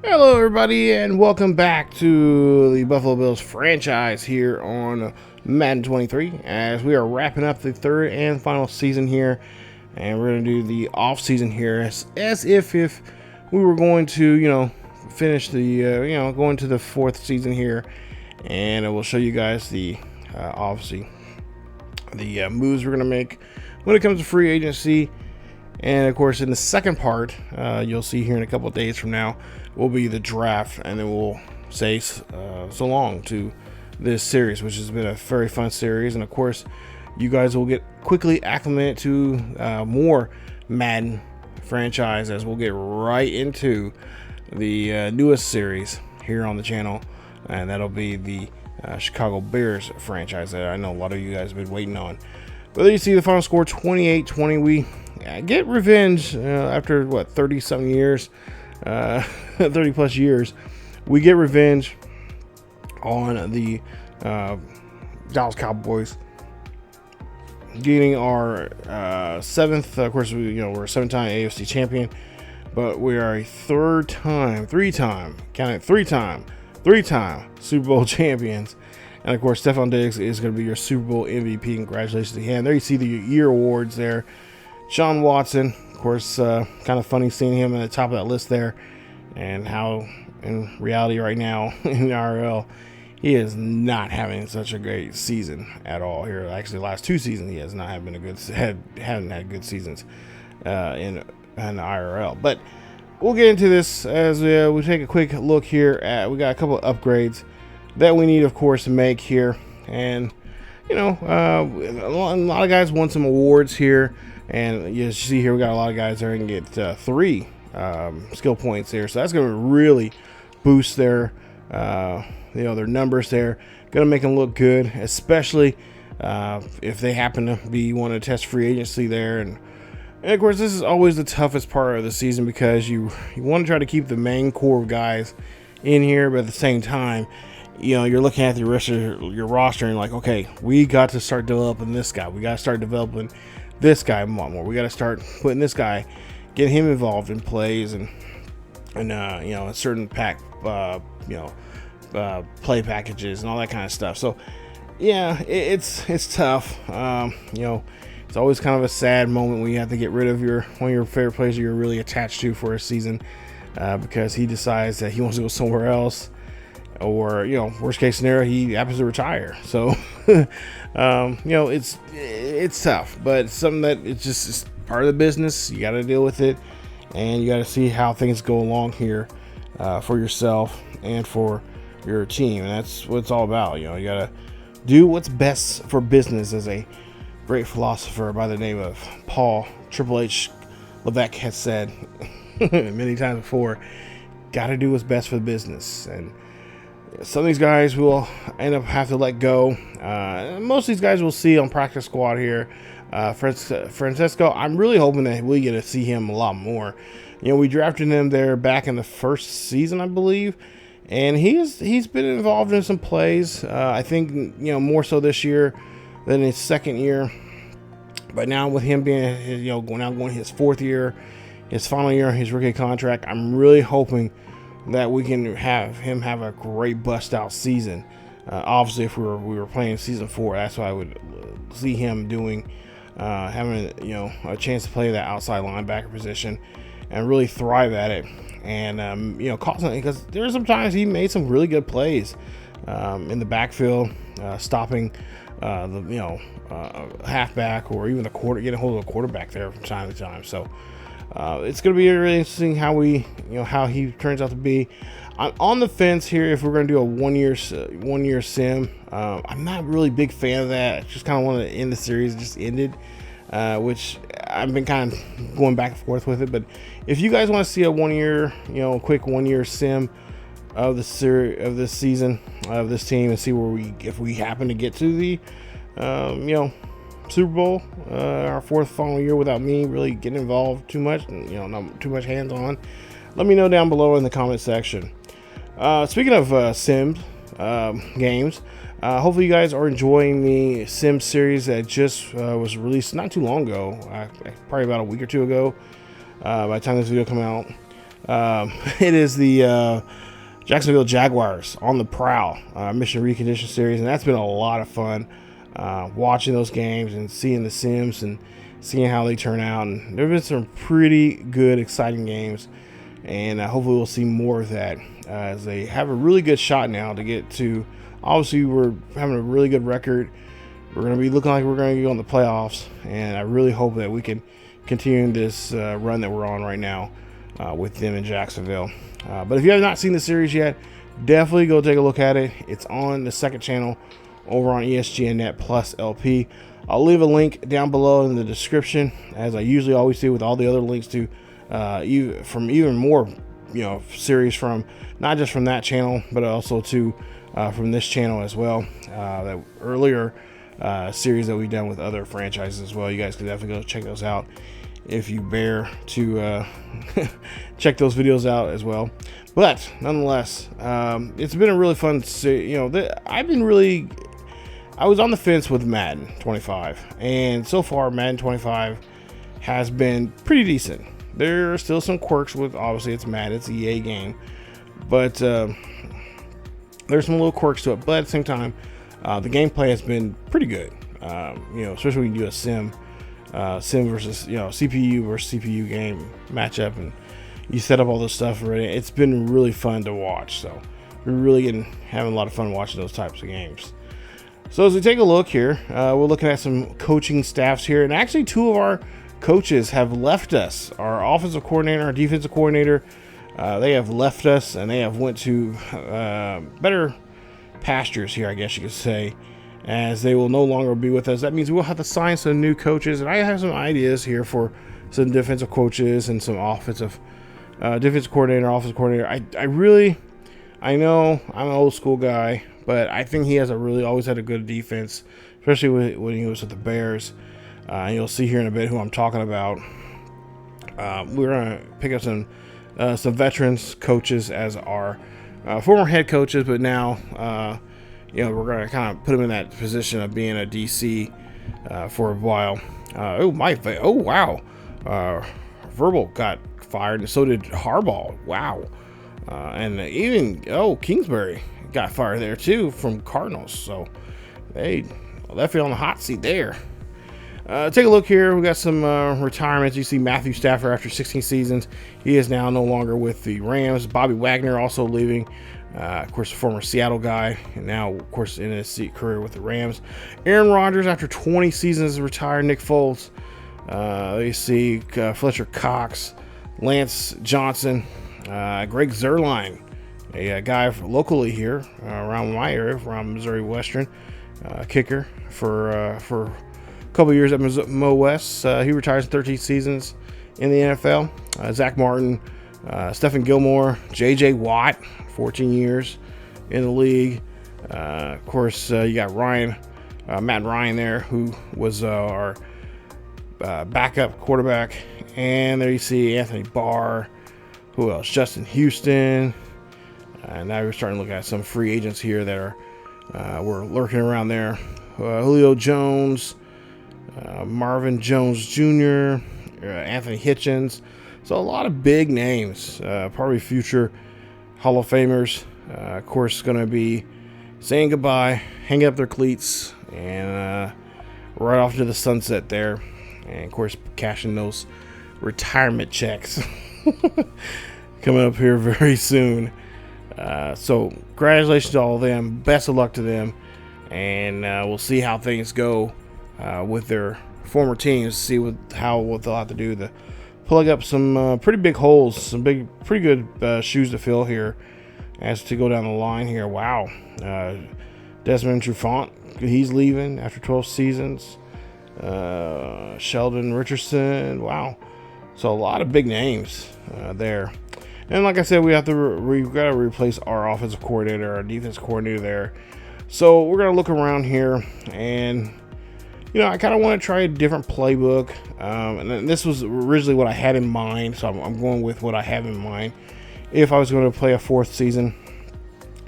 Hello everybody and welcome back to the Buffalo Bills franchise here on Madden 23 as we are wrapping up the third and final season here, and we're going to do the off season here as if we were going to finish the going to the fourth season here, and I will show you guys the obviously the moves we're going to make when it comes to free agency. And of course, in the second part, you'll see here in a couple of days from now, will be the draft, and then we'll say so long to this series, which has been a very fun series. And of course, you guys will get quickly acclimated to more Madden franchise as we'll get right into the newest series here on the channel, and that'll be the Chicago Bears franchise that I know a lot of you guys have been waiting on. But there you see the final score, 28-20. We get revenge after what, 30-something years, 30 plus years. We get revenge on the Dallas Cowboys, getting our seventh. Of course, we're a 7-time AFC champion, but we are a three-time Super Bowl champions. And of course, Stephon Diggs is going to be your Super Bowl MVP. Congratulations to him. There you see the year awards there. Sean Watson, of course, kind of funny seeing him at the top of that list there, and how in reality right now in the IRL, he is not having such a great season at all here. Actually, the last two seasons he has not having haven't had good seasons in the IRL. But we'll get into this as we take a quick look here at. We got a couple of upgrades that we need, of course, to make here, and a lot of guys won some awards here. And you see here, we got a lot of guys there and get 3 skill points there. So that's going to really boost their, their numbers there. Going to make them look good, especially if they happen to be want to test free agency there. And of course, this is always the toughest part of the season because you want to try to keep the main core of guys in here, but at the same time, you're looking at the rest of your roster and like, okay, we got to start developing this guy. We got to start developing this guy more. We got to start putting this guy, get him involved in plays and a certain play packages and all that kind of stuff. So yeah, it's tough. It's always kind of a sad moment when you have to get rid of one of your favorite players you're really attached to for a season because he decides that he wants to go somewhere else. Or worst case scenario, he happens to retire. So it's tough, but it's something that it's part of the business. You got to deal with it, and you got to see how things go along here for yourself and for your team, and that's what it's all about. You got to do what's best for business, as a great philosopher by the name of Paul Triple H Levesque has said many times before. Got to do what's best for the business, and some of these guys will end up have to let go. Most of these guys we'll see on practice squad here. Francesco, I'm really hoping that we get to see him a lot more. We drafted him there back in the first season, I believe, and he's been involved in some plays. I think more so this year than his second year. But now with him being going his fourth year, his final year, his rookie contract, I'm really hoping that we can have him have a great bust out season. Obviously, if we were playing season 4, that's what I would see him doing, having a chance to play that outside linebacker position and really thrive at it. And constantly, because there's some times he made some really good plays in the backfield, stopping the halfback or even getting a hold of a quarterback there from time to time. So it's going to be really interesting how how he turns out to be. I'm on the fence here if we're going to do a one year sim. I'm not really a big fan of that. I just kind of want to end the series. It just ended, which I've been kind of going back and forth with it. But if you guys want to see a quick 1 year sim of the series of this season of this team and see if we happen to get to the Super Bowl, our fourth final year without me really getting involved too much, not too much hands on, let me know down below in the comment section. Speaking of sim games, hopefully you guys are enjoying the sim series that just was released not too long ago, probably about a week or two ago, by the time this video come out. It is the Jacksonville Jaguars on the prowl, Mission Recondition Series, and that's been a lot of fun watching those games and seeing the sims and seeing how they turn out. And there have been some pretty good, exciting games, and hopefully we'll see more of that as they have a really good shot now to get to. Obviously, we're having a really good record. We're going to be looking like we're going to go in the playoffs, and I really hope that we can continue this run that we're on right now with them in Jacksonville. But if you have not seen the series yet, definitely go take a look at it. It's on the second channel over on ESGNet Plus LP. I'll leave a link down below in the description, as I usually always do with all the other links to even more series from not just from that channel, but also to from this channel as well. That earlier series that we've done with other franchises as well. You guys can definitely go check those out if you bear to check those videos out as well. But nonetheless, it's been a really fun. I was on the fence with Madden 25, and so far Madden 25 has been pretty decent. There are still some quirks with, obviously it's Madden, it's an EA game, but there's some little quirks to it. But at the same time, the gameplay has been pretty good. Especially when you do a sim versus CPU versus CPU game matchup, and you set up all this stuff already. It's been really fun to watch. So we're really having a lot of fun watching those types of games. So as we take a look here, we're looking at some coaching staffs here, and actually two of our coaches have left us. Our offensive coordinator, our defensive coordinator, they have left us, and they have went to better pastures here, I guess you could say, as they will no longer be with us. That means we'll have to sign some new coaches, and I have some ideas here for some defensive coaches and some offensive defensive coordinator, offensive coordinator. I know I'm an old school guy, but I think he has always had a good defense, especially when he was with the Bears. And you'll see here in a bit who I'm talking about. We're gonna pick up some veterans coaches as our former head coaches, but now we're gonna kind of put them in that position of being a DC for a while. Wow, Verbal got fired, and so did Harbaugh. Wow, and even Kingsbury got fired there too from Cardinals. So they left it on the hot seat there. Take a look here. We got some retirements. You see Matthew Stafford after 16 seasons. He is now no longer with the Rams. Bobby Wagner also leaving. Of course, a former Seattle guy, and now, of course, in his career with the Rams. Aaron Rodgers after 20 seasons retired. Nick Foles. You see Fletcher Cox, Lance Johnson, Greg Zuerlein, a guy locally here around my area, around Missouri Western, kicker for a couple years at Mo West. He retires 13 seasons in the NFL. Zach Martin, Stephen Gilmore, J.J. Watt, 14 years in the league. Of course, you got Matt Ryan there, who was our backup quarterback. And there you see Anthony Barr. Who else? Justin Houston. Now we're starting to look at some free agents here that were lurking around there. Julio Jones, Marvin Jones Jr., Anthony Hitchens. So a lot of big names, probably future Hall of Famers. Of course, going to be saying goodbye, hanging up their cleats, and right off to the sunset there. And of course, cashing those retirement checks coming up here very soon. So congratulations to all of them. Best of luck to them, and we'll see how things go with their former teams. See what they'll have to do to plug up some pretty big holes, some pretty good shoes to fill here as to go down the line here. Wow, Desmond Trufant, he's leaving after 12 seasons. Sheldon Richardson, wow. So a lot of big names there. And like I said, we've got to replace our offensive coordinator, our defense coordinator there. So we're gonna look around here, and I kind of want to try a different playbook. And this was originally what I had in mind, so I'm going with what I have in mind. If I was going to play a fourth season,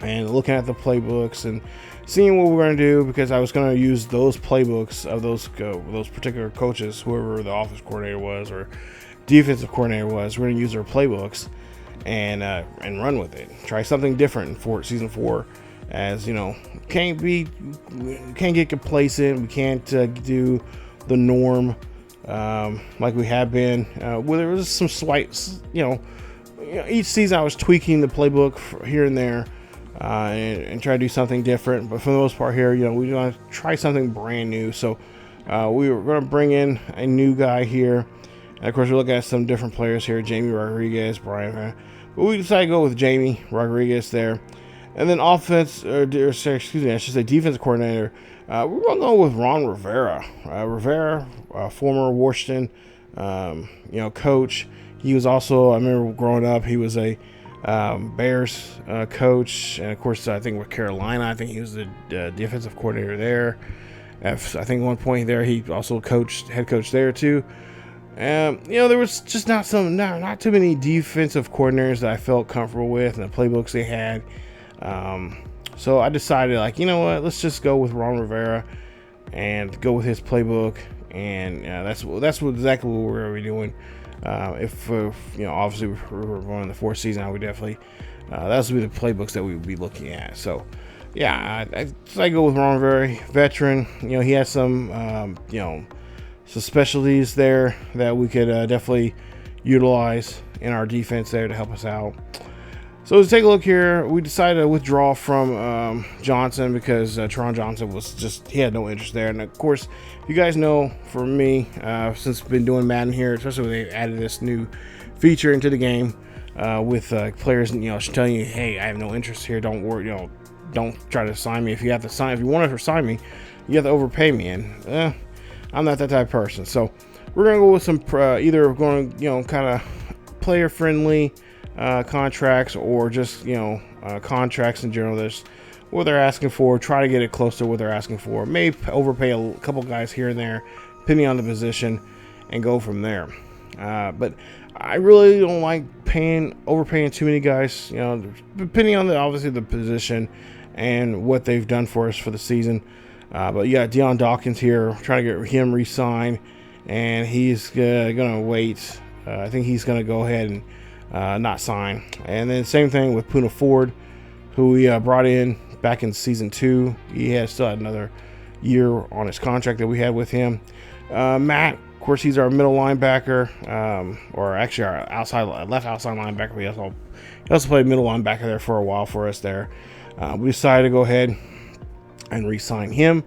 and looking at the playbooks and seeing what we're going to do, because I was going to use those playbooks of those particular coaches, whoever the offensive coordinator was or defensive coordinator was. We're going to use their playbooks and run with it. Try something different for season 4. As you know, can't get complacent. We can't do the norm like we have been. Well, there was some slight, each season I was tweaking the playbook here and there and try to do something different. But for the most part here, we want to try something brand new. So we were going to bring in a new guy here. And of course, we're looking at some different players here: Jamie Rodriguez, Brian. But we decided to go with Jamie Rodriguez there. And then defense coordinator. We're going to go with Ron Rivera. Former Washington, coach. He was also, I remember growing up, he was a Bears coach, and of course, I think with Carolina, I think he was the defensive coordinator there. I think at one point there, he also head coach there too. There was just not too many defensive coordinators that I felt comfortable with, and the playbooks they had. So I decided, let's just go with Ron Rivera and go with his playbook, and that's exactly what we're going to be doing. If obviously we're going the 4th season, I would definitely those would be the playbooks that we would be looking at. So yeah, I go with Ron Rivera, veteran. He has some some specialties there that we could definitely utilize in our defense there to help us out. So let's take a look here. We decided to withdraw from Johnson because Teron Johnson he had no interest there. And of course, you guys know, for me, since I've been doing Madden here, especially when they added this new feature into the game with players, telling you, hey, I have no interest here. Don't worry, don't try to sign me. If you want to sign me, you have to overpay me. And I'm not that type of person. So we're gonna go with some either going, kind of player friendly contracts, or just contracts in general. There's what they're asking for. Try to get it close to what they're asking for. Maybe overpay a couple guys here and there, depending on the position, and go from there. But I really don't like overpaying too many guys. Depending on obviously the position and what they've done for us for the season. But yeah, Deion Dawkins here, trying to get him re-signed, and he's gonna wait. I think he's gonna go ahead and not sign. And then same thing with Puna Ford, who we brought in back in season 2. He still had another year on his contract that we had with him. Matt, of course, he's our middle linebacker, or actually our left outside linebacker. He also played middle linebacker there for a while for us there. We decided to go ahead and re-sign him.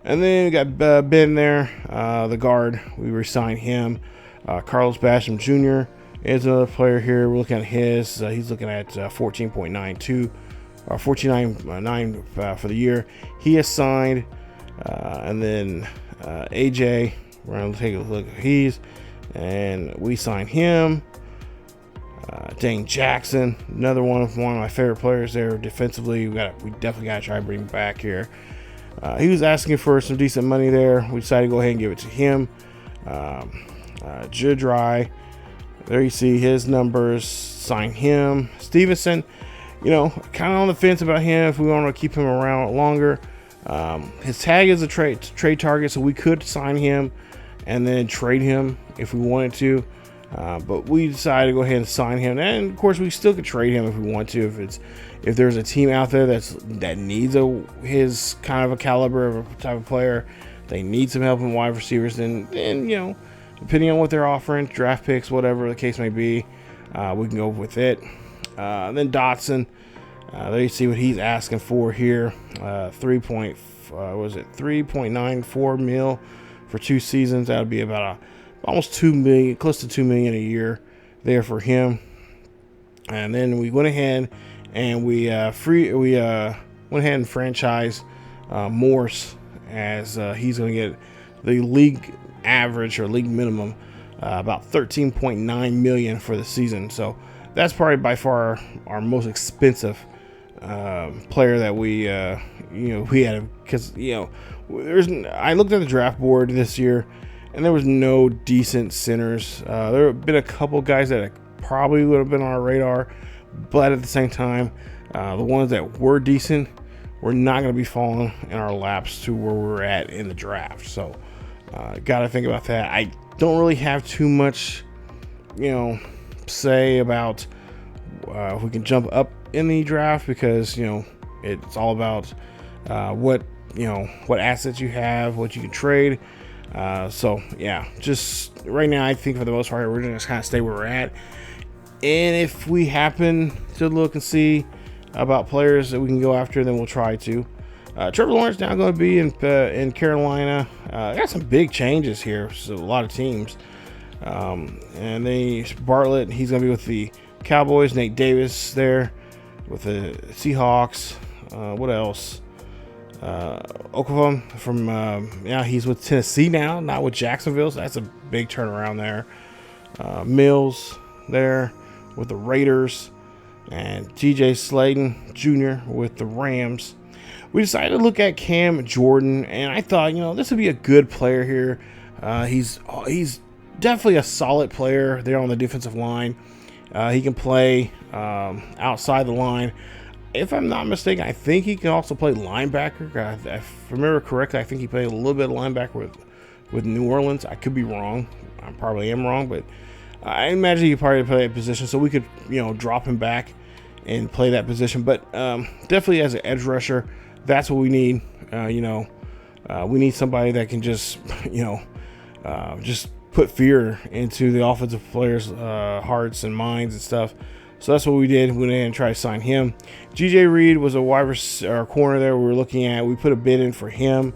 And then we got Ben there, the guard. We re-signed him. Carlos Basham Jr. is another player here. We're looking at his. He's looking at 14.92 or 14.9 for the year. He is signed. And then AJ, we're going to take a look at and we signed him. Dane Jackson, another one of my favorite players there defensively. We definitely got to try to bring him back here. He was asking for some decent money there. We decided to go ahead and give it to him. Judry, there you see his numbers. Sign him. Stevenson, kind of on the fence about him if we want to keep him around longer. His tag is a trade target, so we could sign him and then trade him if we wanted to. But we decided to go ahead and sign him, and of course we still could trade him if we want to. If there's a team out there that needs his kind of a caliber of a type of player, they need some help in wide receivers, then depending on what they're offering, draft picks, whatever the case may be, we can go with it. Then Dotson, there you see what he's asking for here. 3.94 mil for 2 seasons. That would be about almost $2 million, close to $2 million a year there for him. And then we went ahead and we went ahead and franchised Morse, as he's going to get the league average or league minimum about $13.9 million for the season. So that's probably by far our most expensive player that we had, because I looked at the draft board this year, and there was no decent centers. There have been a couple guys that probably would have been on our radar, but at the same time, the ones that were decent were not going to be falling in our laps to where we're at in the draft. So, got to think about that. I don't really have too much, say about if we can jump up in the draft, because it's all about what assets you have, what you can trade. So yeah, just right now I think for the most part we're gonna just kind of stay where we're at, and if we happen to look and see about players that we can go after, then we'll try to. Trevor Lawrence now going to be in Carolina. Got some big changes here, so a lot of teams. And then Bartlett, he's going to be with the Cowboys. Nate Davis there with the Seahawks. What else? Oklahoma he's with Tennessee now, not with Jacksonville. So that's a big turnaround there. Mills there with the Raiders, and TJ Slaton Jr. with the Rams. We decided to look at Cam Jordan, and I thought, this would be a good player here. He's definitely a solid player there on the defensive line. He can play outside the line. If I'm not mistaken, I think he can also play linebacker. If I remember correctly, I think he played a little bit of linebacker with New Orleans. I could be wrong. I probably am wrong, but I imagine he could probably play that position, so we could drop him back and play that position. But definitely as an edge rusher, that's what we need. We need somebody that can just just put fear into the offensive players' hearts and minds and stuff. So that's what we did. We went in and tried to sign him. GJ Reed was a wide receiver corner there we were looking at. We put a bid in for him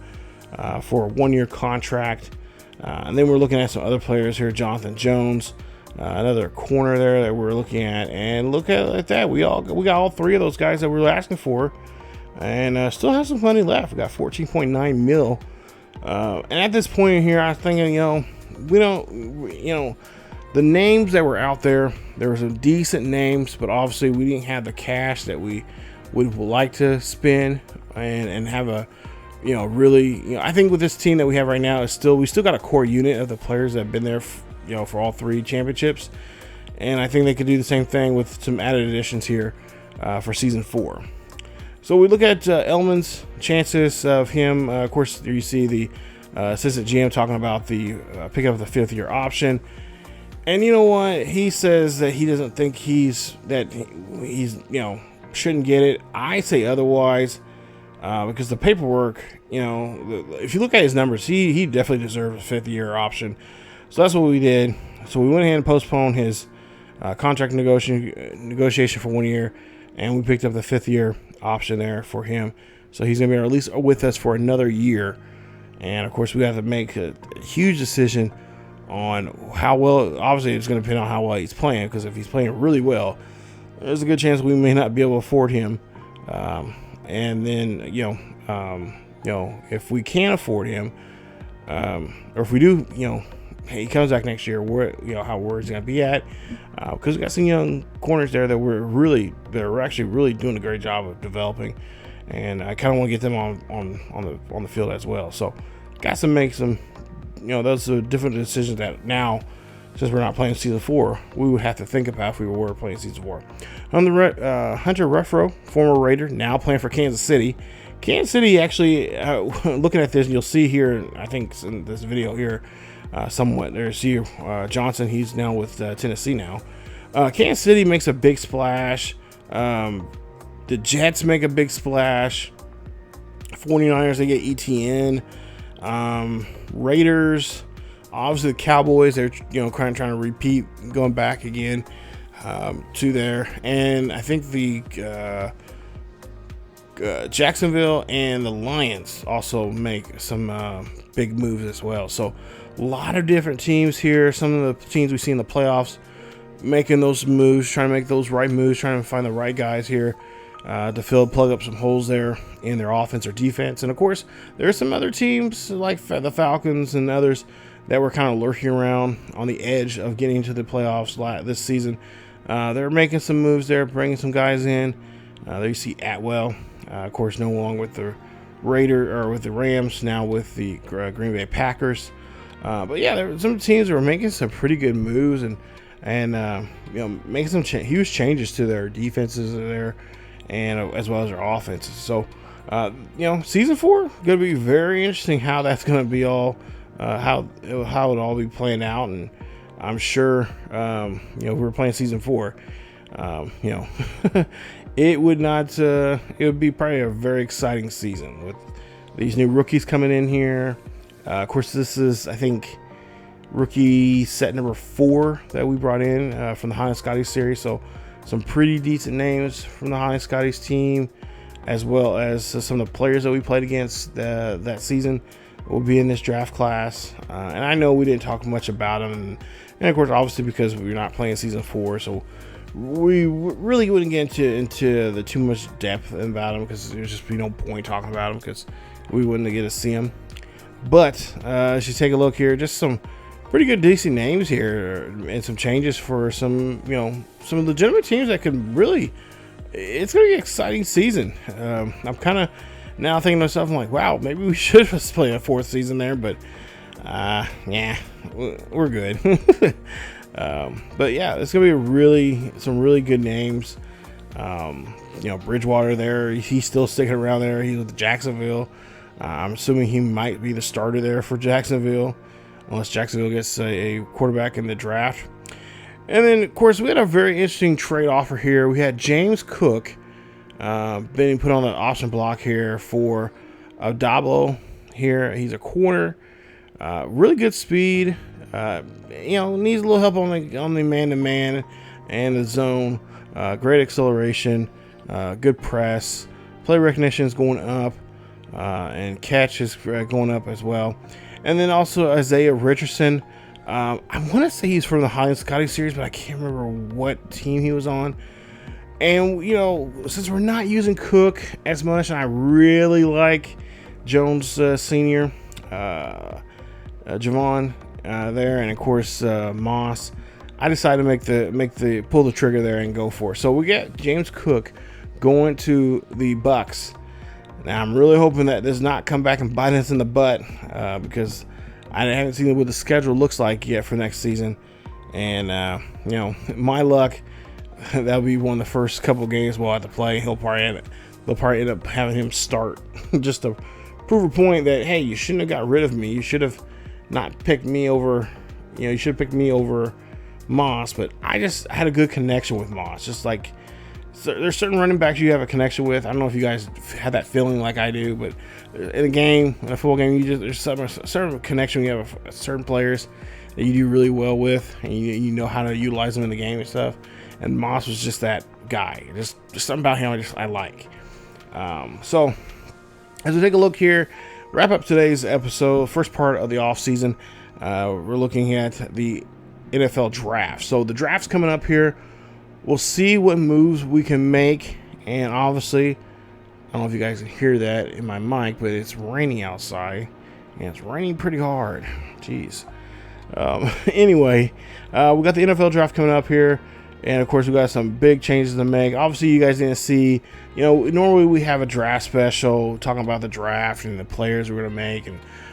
for a 1-year contract. And then we're looking at some other players here. Jonathan Jones, another corner there that we're looking at. And look at that. We got all 3 of those guys that we were asking for. And still have some money left. We got 14.9 mil. And at this point here, I was thinking, we don't, the names that were out there were some decent names, but obviously we didn't have the cash that we would like to spend and have a, really, I think with this team that we have right now, we still got a core unit of the players that have been there, for all 3 championships. And I think they could do the same thing with some added additions here for season 4. So we look at Elman's chances of him. Of course, there you see the assistant GM talking about the pick up the 5th-year option. And you know what? He says that he doesn't think he's shouldn't get it. I say otherwise, because the paperwork, if you look at his numbers, he definitely deserves a 5th-year option. So that's what we did. So we went ahead and postponed his contract negotiation for 1 year, and we picked up the 5th-year option there for him. So he's going to be at least with us for another year. And of course, we have to make a huge decision on how well. Obviously, it's going to depend on how well he's playing, because if he's playing really well, there's a good chance we may not be able to afford him. And then, if we can't afford him, or if we do, he comes back next year, where he's going to be at, because we got some young corners there that are actually really doing a great job of developing, and I kind of want to get them on the field as well. So, got to make some, those are different decisions that now, since we're not playing season 4, we would have to think about if we were playing season 4. On the Hunter Renfrow, former Raider, now playing for Kansas City. Kansas City actually, looking at this, and you'll see here, I think in this video here, somewhat there's here Johnson. He's now with Tennessee now. Kansas City makes a big splash. The Jets make a big splash. 49ers, they get ETN. Raiders, obviously the Cowboys, they're kind of trying to repeat, going back again to there. And I think the Jacksonville and the Lions also make some big moves as well. So a lot of different teams here. Some of the teams we see in the playoffs making those moves, trying to make those right moves, trying to find the right guys here to plug up some holes there in their offense or defense. And of course, there are some other teams like the Falcons and others that were kind of lurking around on the edge of getting to the playoffs this season. They're making some moves there, bringing some guys in. There you see Atwell, of course, no longer with the with the Rams, now with the Green Bay Packers. But yeah, there were some teams that were making some pretty good moves and making some huge changes to their defenses there, and as well as their offenses. So season 4 going to be very interesting how that's going to be all how it all be playing out. And I'm sure if we're playing season 4, You know, it would not. It would be probably a very exciting season with these new rookies coming in here. Of course, this is, I think, rookie set number 4 that we brought in from the High Scotties series. So some pretty decent names from the High Scotties team, as well as some of the players that we played against that season will be in this draft class. And I know we didn't talk much about them, and of course, obviously, because we're not playing season 4, so we really wouldn't get into the too much depth about them, because there's just be no point talking about them because we wouldn't get to see them. But as you take a look here, just some pretty good decent names here, and some changes for some, you know, some legitimate teams that could really, it's gonna be an exciting season. I'm kind of now thinking to myself, I'm like, wow, maybe we should have played a 4th season there, but yeah, we're good. But yeah, it's gonna be some really good names. You know, Bridgewater there, he's still sticking around there. He's with Jacksonville. I'm assuming he might be the starter there for Jacksonville, unless Jacksonville gets a quarterback in the draft. And then, of course, we had a very interesting trade offer here. We had James Cook being put on the option block here for Dablo here. He's a corner, really good speed. You know, needs a little help on the man-to-man and the zone. Great acceleration, good press, play recognition is going up, and catch is going up as well. And then also Isaiah Richardson. I want to say he's from the High Scotty series, but I can't remember what team he was on. And, you know, since we're not using Cook as much, and I really like Jones Sr., Javon there, and of course Moss, I decided to pull the trigger there and go for it. So we get James Cook going to the Bucks. Now I'm really hoping that does not come back and bite us in the butt, because I haven't seen what the schedule looks like yet for next season. And you know, my luck, that'll be one of the first couple games we'll have to play. They'll probably end up having him start just to prove a point that, hey, you shouldn't have got rid of me. You should have not picked me over. You know, you should have picked me over Moss. But I had a good connection with Moss. Just like, so there's certain running backs you have a connection with. I don't know if you guys have that feeling like I do, but in a game, in a football game, there's a certain connection you have with certain players that you do really well with, and you know how to utilize them in the game and stuff. And Moss was just that guy. Just something about him I like. So as we take a look here, wrap up today's episode, first part of the off season. We're looking at the NFL draft. So the draft's coming up here. We'll see what moves we can make, and obviously, I don't know if you guys can hear that in my mic, but it's raining outside, and it's raining pretty hard. Jeez. Anyway, we got the NFL draft coming up here, and of course, we got some big changes to make. Obviously, you guys didn't see, you know, normally we have a draft special talking about the draft and the players we're going to make,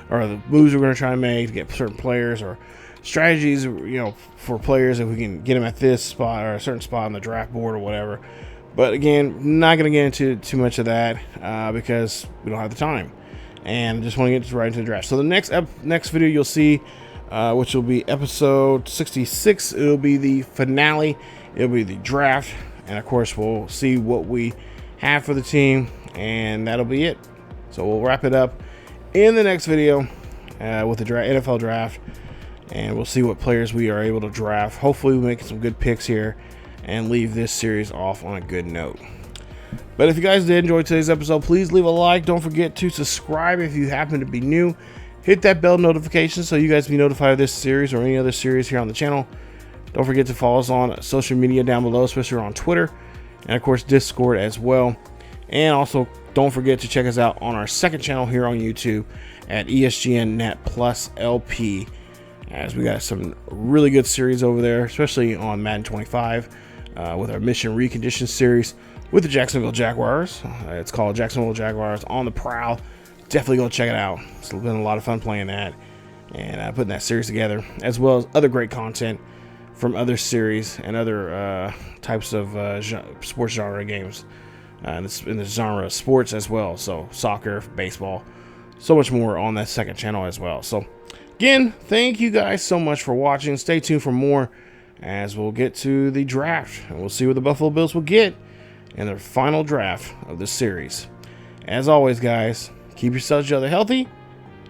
or the moves we're going to try to make to get certain players, or strategies, you know, for players if we can get them at this spot or a certain spot on the draft board or whatever. But again, not going to get into too much of that because we don't have the time, and just want to get right into the draft. So the next video you'll see, which will be episode 66, it'll be the finale. It'll be the draft, and of course we'll see what we have for the team, and that'll be it. So we'll wrap it up in the next video with the NFL draft. And we'll see what players we are able to draft. Hopefully we make some good picks here and leave this series off on a good note. But if you guys did enjoy today's episode, please leave a like. Don't forget to subscribe if you happen to be new. Hit that bell notification so you guys be notified of this series or any other series here on the channel. Don't forget to follow us on social media down below, especially on Twitter, and of course Discord as well. And also don't forget to check us out on our second channel here on YouTube at ESGNet Plus LP, as we got some really good series over there, especially on Madden 25 with our Mission Recondition series with the Jacksonville Jaguars. It's called Jacksonville Jaguars on the Prowl. Definitely go check it out. It's been a lot of fun playing that and putting that series together, as well as other great content from other series and other types of sports genre games in the genre of sports as well. So soccer, baseball, so much more on that second channel as well. So again, thank you guys so much for watching. Stay tuned for more as we'll get to the draft, and we'll see what the Buffalo Bills will get in their final draft of this series. As always, guys, keep yourselves healthy,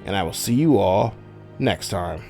and I will see you all next time.